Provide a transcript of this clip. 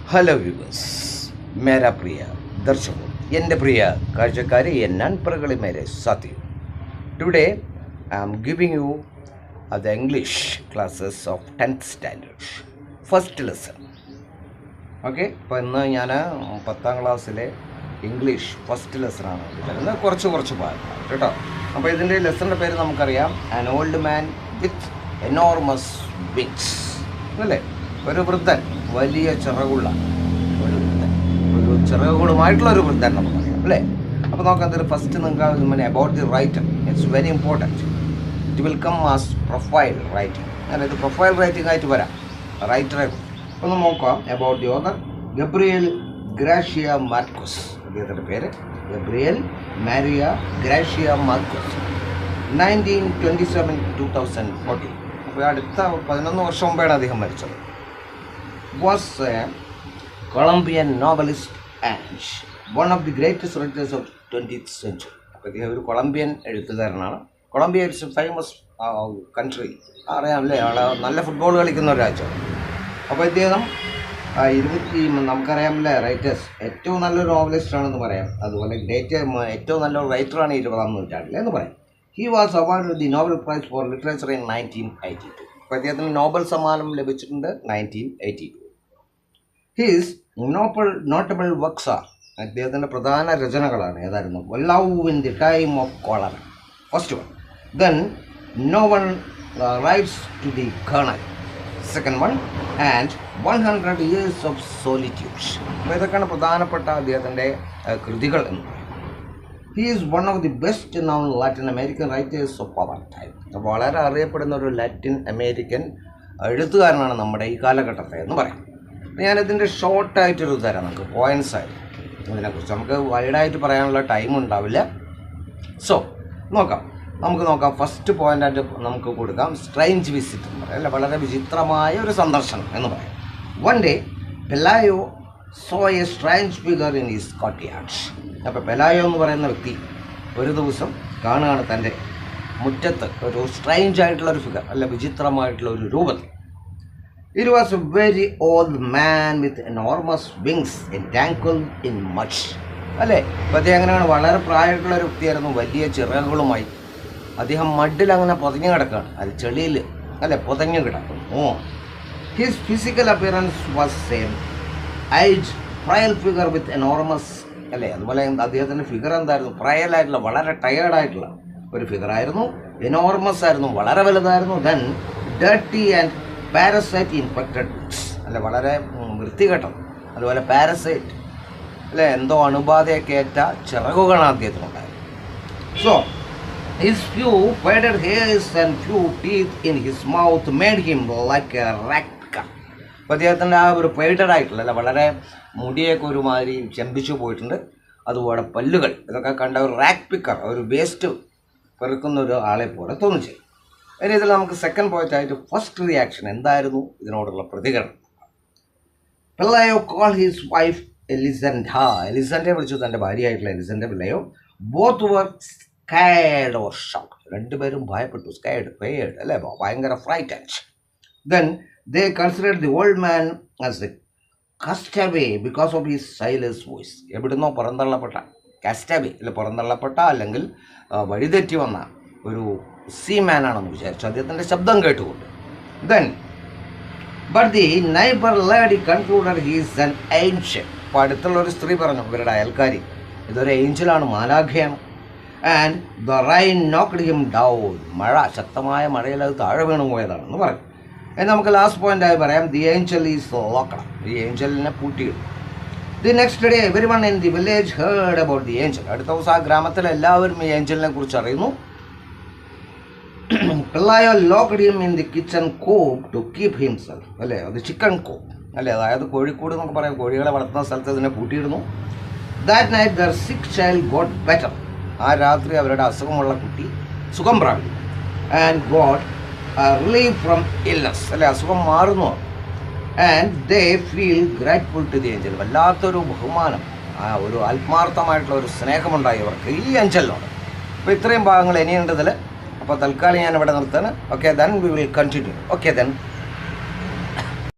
Hello viewers, മേരാ പ്രിയ ദർശകോ, എൻ്റെ പ്രിയ കാഴ്ചക്കാരെ, നൻപറുകളെ മേരെ സാത്തിയോ. Today I am giving you the English classes of 10th standard first lesson. Okay, അപ്പോൾ ഇന്ന് ഞാൻ 10ാം ക്ലാസ്സിലെ ഇംഗ്ലീഷ് ഫസ്റ്റ് ലെസണാണ് തരുന്നത്. കുറച്ച് ഭാഗം കേട്ടോ. അപ്പോൾ ഇതിൻ്റെ ലെസണിൻ്റെ പേര് നമുക്കറിയാം, an old man with enormous wings അല്ലേ. ഒരു വൃദ്ധൻ, വലിയ ചിറകുള്ള ഒരു വൃദ്ധൻ, ഒരു ചിറകുകളുമായിട്ടുള്ള ഒരു വൃദ്ധൻ നമുക്കറിയാം അല്ലേ. അപ്പോൾ നോക്കാം, ഇതിൽ ഫസ്റ്റ് നിങ്ങൾക്ക് about the writer. It's very important. It will come as profile writing. അതായത് പ്രൊഫൈൽ റൈറ്റിംഗ് ആയിട്ട് വരാം റൈറ്ററെ. ഒന്ന് നോക്കാം. About the author Gabriel Garcia Marquez. അദ്ദേഹത്തിൻ്റെ പേര് ഗബ്രിയേൽ മാരിയ ഗ്രാഷ്യ മാർക്കോസ്. 1927-2014. അപ്പോൾ അടുത്ത 11 വർഷം മുമ്പാണ് അദ്ദേഹം മരിച്ചത്. Was A Colombian novelist and one of the greatest writers of 20th century. അപ്പോൾ അദ്ദേഹം ഒരു കൊളംബിയൻ എഴുത്തുകാരനാണ്. കൊളംബിയ ഇറ്റ്സ് ഫേമസ് കൺട്രി, അറിയാമല്ലേ, നല്ല ഫുട്ബോൾ കളിക്കുന്ന ഒരു രാജ്യമാണ്. അപ്പോൾ ഇദ്ദേഹം നമുക്കറിയാമല്ലേ, റൈറ്റേഴ്സ് ഏറ്റവും നല്ലൊരു നോവലിസ്റ്റാണെന്ന് പറയാം. അതുപോലെ ഏറ്റവും നല്ലൊരു റൈറ്ററാണ് 20ാം നൂറ്റാണ്ടിൽ എന്ന് പറയാം. He was award the Nobel prize four literature in 1982. അപ്പോൾ അദ്ദേഹത്തിന് നോബൽ സമ്മാനം ലഭിച്ചിട്ടുണ്ട് 1982. ഹിസ് നോട്ടബിൾ വർക്ക്സ് ആർ, അദ്ദേഹത്തിൻ്റെ പ്രധാന രചനകളാണ് ഏതായിരുന്നു? Love in the time of cholera, first one. Then no one writes to the colonel, second one, and 100 years of solitude. അപ്പോൾ ഇതൊക്കെയാണ് പ്രധാനപ്പെട്ട അദ്ദേഹത്തിൻ്റെ കൃതികൾ എന്ന് പറയുന്നത്. He is one of the best non Latin American writers of our time. അപ്പോൾ വളരെ അറിയപ്പെടുന്ന ഒരു ലാറ്റിൻ അമേരിക്കൻ എഴുത്തുകാരനാണ് നമ്മുടെ ഈ കാലഘട്ടത്തെ എന്ന് പറയാം. ഞാനിതിൻ്റെ ഷോർട്ടായിട്ടൊരു തരാം നമുക്ക് പോയിൻറ്റ്സ് ആയിട്ട്. ഇതിനെക്കുറിച്ച് നമുക്ക് വൈഡായിട്ട് പറയാനുള്ള ടൈം ഉണ്ടാവില്ല. സോ നമുക്ക് നോക്കാം. ഫസ്റ്റ് പോയിൻ്റായിട്ട് നമുക്ക് കൊടുക്കാം സ്ട്രേഞ്ച് വിസിറ്റ് എന്ന് പറയാം, അല്ല, വളരെ വിചിത്രമായ ഒരു സന്ദർശനം എന്ന് പറയാം. One day Pelayo saw a strange figure in his courtyard. അപ്പോൾ പെലായോ എന്ന് പറയുന്ന വ്യക്തി ഒരു ദിവസം കാണുകയാണ് തൻ്റെ മുറ്റത്ത് ഒരു സ്ട്രേഞ്ച് ആയിട്ടുള്ളൊരു ഫിഗർ, അല്ല, വിചിത്രമായിട്ടുള്ള ഒരു രൂപത്തിൽ. It was A very old man with enormous wings entangled in mud. അല്ലേ, അപ്പോൾ അദ്ദേഹം അങ്ങനെയാണ്, വളരെ പ്രായമായിട്ടുള്ള ഒരു വ്യക്തിയായിരുന്നു, വലിയ ചിറകുകളുമായി. അദ്ദേഹം മഡിൽ അങ്ങനെ പൊതഞ്ഞു കിടക്കുകയാണ്, അത് ചെളിയിൽ അല്ലെ പൊതഞ്ഞു കിടക്കുന്നു. His physical appearance was same age frail figure with enormous, അല്ലേ. അതുപോലെ അദ്ദേഹത്തിൻ്റെ ഫിഗർ എന്തായിരുന്നു? ഫ്രയലായിട്ടുള്ള, വളരെ ടയേർഡായിട്ടുള്ള ഒരു ഫിഗറായിരുന്നു. എനോർമസ് ആയിരുന്നു, വളരെ വലുതായിരുന്നു. Then dirty and parasite infected books, അല്ലെ, വളരെ വൃത്തികെട്ടത്. അതുപോലെ പാരസൈറ്റ്, അല്ലേ, എന്തോ അണുബാധയൊക്കെ ഏറ്റ ചിറകുകളാണ് അദ്ദേഹത്തിനുണ്ടായത്. So his few faded hairs and few teeth in his mouth made him like a rat. അപ്പോൾ അദ്ദേഹത്തിൻ്റെ ആ ഒരു ഫേഡഡ് ആയിട്ടുള്ള, അല്ല, വളരെ മുടിയൊക്കെ ഒരുമാതിരി ചെമ്പിച്ചു പോയിട്ടുണ്ട്. അതുപോലെ പല്ലുകൾ, ഇതൊക്കെ കണ്ട ഒരു റാറ്റ് പിക്കർ, ഒരു വേസ്റ്റ് പെറുക്കുന്ന ഒരു ആളെ പോലെ തോന്നിച്ചു. ഇനി ഇതിൽ നമുക്ക് സെക്കൻഡ് പോയിന്റ് ആയിട്ട് ഫസ്റ്റ് റിയാക്ഷൻ എന്തായിരുന്നു, ഇതിനോടുള്ള പ്രതികരണം. Pelayo call his wife Elisenda വിളിച്ചു, തൻ്റെ ഭാര്യയായിട്ടുള്ള Elisenda Pelayo. Both were scared or shock, രണ്ടുപേരും ഭയപ്പെട്ടു. ഫെയർഡ് അല്ലേ, ഭയങ്കര frightened. Then they considered the old man as a castaway because of his silence voice. എവിടുന്നോ പുറന്തള്ളപ്പെട്ട കസ്റ്റവേ, അല്ലെ, പുറന്തള്ളപ്പെട്ട അല്ലെങ്കിൽ വഴിതെറ്റി വന്ന ഒരു സീമാനാണെന്ന് വിചാരിച്ചു അദ്ദേഹത്തിൻ്റെ ശബ്ദം കേട്ടുകൊണ്ട്. Then but the neighbour lady concluded he's an angel. അപ്പോൾ അടുത്തുള്ള ഒരു സ്ത്രീ പറഞ്ഞു, ഇവരുടെ അയൽക്കാരി, ഇതൊരു ഏഞ്ചലാണ്, മാലാഖയാണ്. And the rain knocked him down. മഴ, ശക്തമായ മഴയിൽ അത് താഴെ വീണു പോയതാണെന്ന് പറയും. എന്ന് നമുക്ക് ലാസ്റ്റ് പോയിൻ്റായി പറയാം, ദി ഏഞ്ചൽ ഈസ് ലോക്ക്ഡ്. ഈ ഏഞ്ചലിനെ പൂട്ടിയിടും. The next day everyone in the village heard about the angel. അടുത്ത ദിവസം ആ ഗ്രാമത്തിലെ എല്ലാവരും ഈ ഏഞ്ചലിനെ കുറിച്ച് അറിയുന്നു. Pelayo locked him in the kitchen coop to keep himself, അല്ലേ, അത് ചിക്കൻ കോപ്പ്, അല്ലേ, അതായത് കോഴിക്കോട് എന്നൊക്കെ പറയാം, കോഴികളെ വളർത്തുന്ന സ്ഥലത്ത് ഇതിനെ പൂട്ടിയിടുന്നു. That night their sick child got better. ആ രാത്രി അവരുടെ അസുഖമുള്ള കുട്ടി സുഖം പ്രാപിക്കും. And god relieve from illness, അല്ലെ, അസുഖം മാറുന്നു. And they feel grateful to the angel. വല്ലാത്തൊരു ബഹുമാനം, ഒരു ആത്മാർത്ഥമായിട്ടുള്ള ഒരു സ്നേഹമുണ്ടായി അവർക്ക് ഈ ഏഞ്ചലിനോട്. അപ്പോൾ ഇത്രയും ഭാഗങ്ങൾ ഇനിയുണ്ടതിൽ. അപ്പോൾ തൽക്കാലം ഞാൻ ഇവിടെ നിർത്തുകയാണ്. Okay, then we will continue. Okay, then